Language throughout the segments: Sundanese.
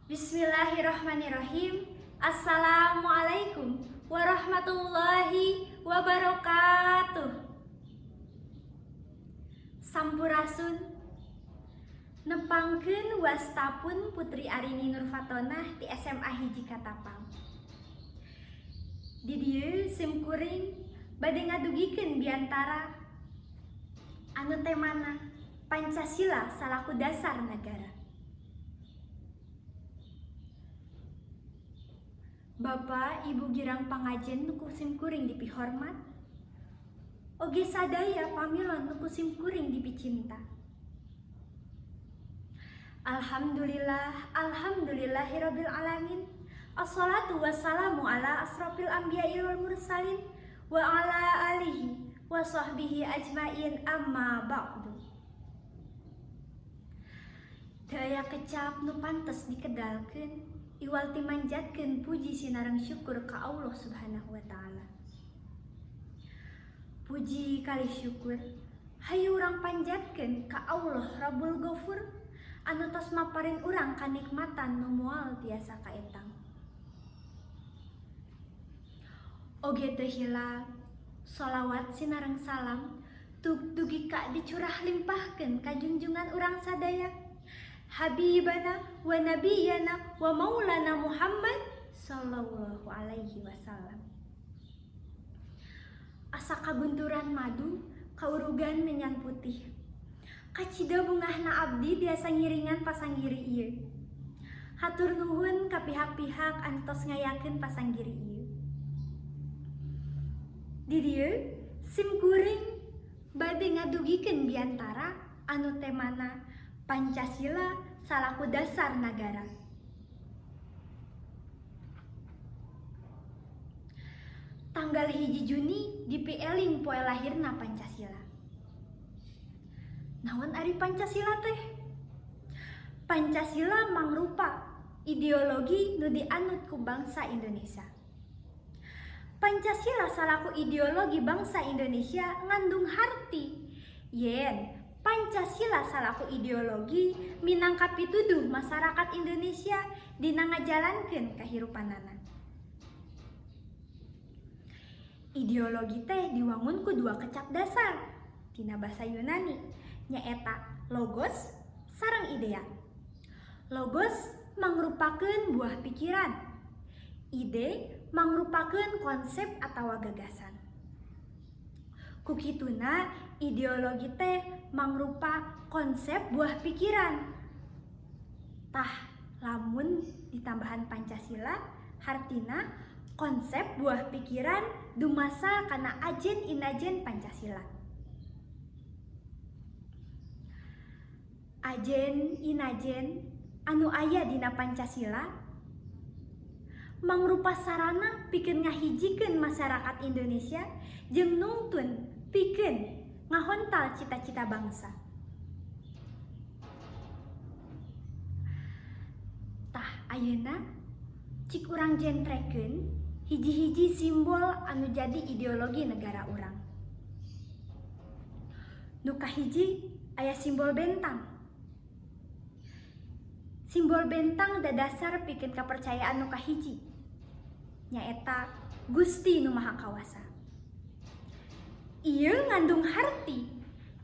Bismillahirrahmanirrahim. Assalamualaikum warahmatullahi wabarakatuh. Sampurasun nepangkeun wastapun Putri Arini Nurfatonah di SMA Hiji Katapang. Di dieu simkuring bade ngadugikeun biantara anu temana Pancasila salaku dasar negara. Bapak Ibu girang pangajen nuku simkuring dipi hormat, oge sadaya pamilon nuku simkuring dipi cinta. Alhamdulillahirabbil alamin. Assalatu wassalamu ala asrofil anbiya'i wal mursalin wa ala alihi wa sahbihi ajmain amma ba'du. Daya kecap nu pantes dikedalkeun iwal timanjatkeun puji sinareng syukur ka Allah Subhanahu wa taala. Puji kali syukur hayu urang panjatkeun ka Allah Rabbul Ghafur anu tos maparin urang kanikmatan nu moal tiasa kaetang. Oge teu heula sholawat sinareng salam dugi ka dicurah limpahkeun ka junjungan urang sadaya Habibana wa nabiyana wa maulana Muhammad sallallahu alaihi wasallam. Asa kagunturan madu kaurugan menyan putih. Kacida bungahna abdi biasa ngiringan pasanggiri ieu. Hatur nuhun ka pihak-pihak anu tos ngayakeun pasanggiri ieu. Di dieu simkuring bade ngadugikeun biantara anu temana Pancasila salaku dasar negara. Tanggal 1 Juni dipieling poe lahirna Pancasila. Naon ari Pancasila teh? Pancasila mangrupa ideologi nu dianut ku bangsa Indonesia. Pancasila salaku ideologi bangsa Indonesia ngandung harti yen Pancasila salaku ideologi minangka pituduh masyarakat Indonesia dina ngajalankeun kahirupanana. Ideologi teh diwangun ku dua kecap dasar tina basa Yunani nyaeta logos sareng idea. Logos mangrupakeun buah pikiran. Ide mangrupakeun konsep atawa gagasan. Kukituna ideologi teh mangrupa konsep buah pikiran. Tah lamun ditambahan Pancasila hartina konsep buah pikiran dumasa kana ajen inajen Pancasila. Ajen inajen anu aya dina Pancasila mangrupa sarana pikeun ngahijikeun masyarakat Indonesia jeung nungtun pikeun ngahontal cita-cita bangsa. Tah ayeuna cik urang jentrekeun hiji-hiji simbol anu jadi ideologi negara urang. Nu kahiji aya simbol bentang. Simbol bentang dadasar pikeun kapercayaan nu kahiji nyaeta Gusti Nu Maha Kawasa. Ieu ngandung harti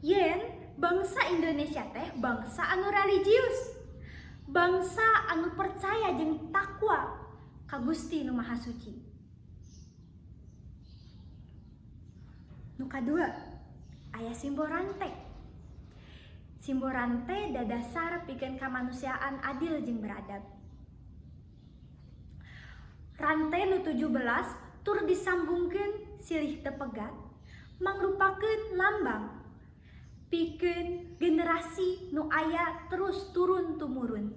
yen bangsa Indonesia teh bangsa anu religius, bangsa anu percaya jeung takwa ka Gusti Nu Maha Suci. Nu kadua aya simbol rante. Simbol rante dadasar pikeun kamanusiaan adil jeung beradab. Rante nu 17 tur disambungkeun silih teu pegat mangrupakeun lambang pikeun generasi nu aya terus turun tumurun.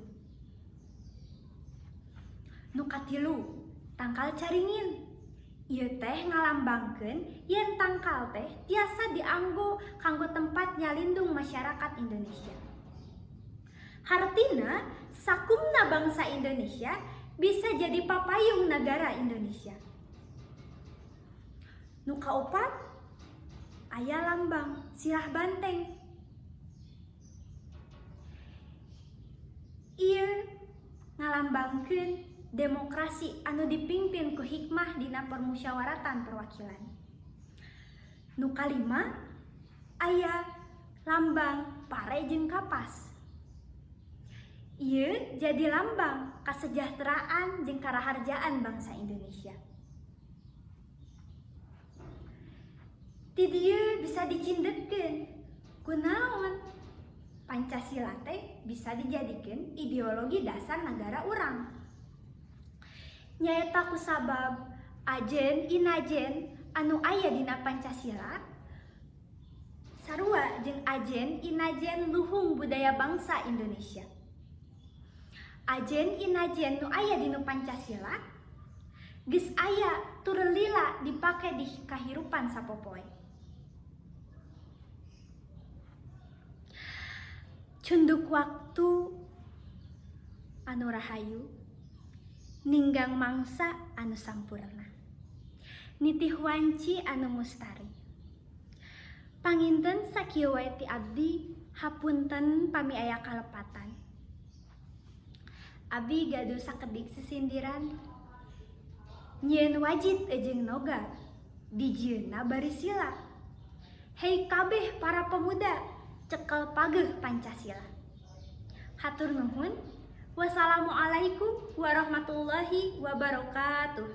Nu katilu tangkal caringin. Ieu teh ngalambangkeun yen tangkal teh tiasa dianggo kanggo tempat nyalindung masyarakat Indonesia. Hartina sakumna bangsa Indonesia bisa jadi papayung negara Indonesia. Nu kaopat aya lambang sirah banteng. Ieu ngalambangkeun demokrasi anu dipimpin ku hikmah dina permusyawaratan perwakilan. Nu kalima aya lambang pare jeung kapas. Ieu jadi lambang kasejahteraan jeung karaharjaan bangsa Indonesia. Ti dieu bisa dicindetkeun kunaon Pancasila teh bisa dijadikeun ideologi dasar negara urang. Nyaeta kusabab ajen inajen anu aya dina Pancasila sarua jeung ajen inajen luhung budaya bangsa Indonesia. Ajen inajen nu aya dina Pancasila geus aya tur lila dipake di kahirupan sapopoe. Cunduk waktu anu rahayu ninggang mangsa anu sampurna nitih wanci anu mustari. Panginten sakieu wae ti abdi, hapunten pami aya kalepatan. Abdi gaduh sakedik sisindiran. Nyieun wajib jeung noga dijieunna bari sila. Hei kabeh para pemuda, cekel pageuh Pancasila. Hatur nuhun. Wassalamualaikum warahmatullahi wabarakatuh.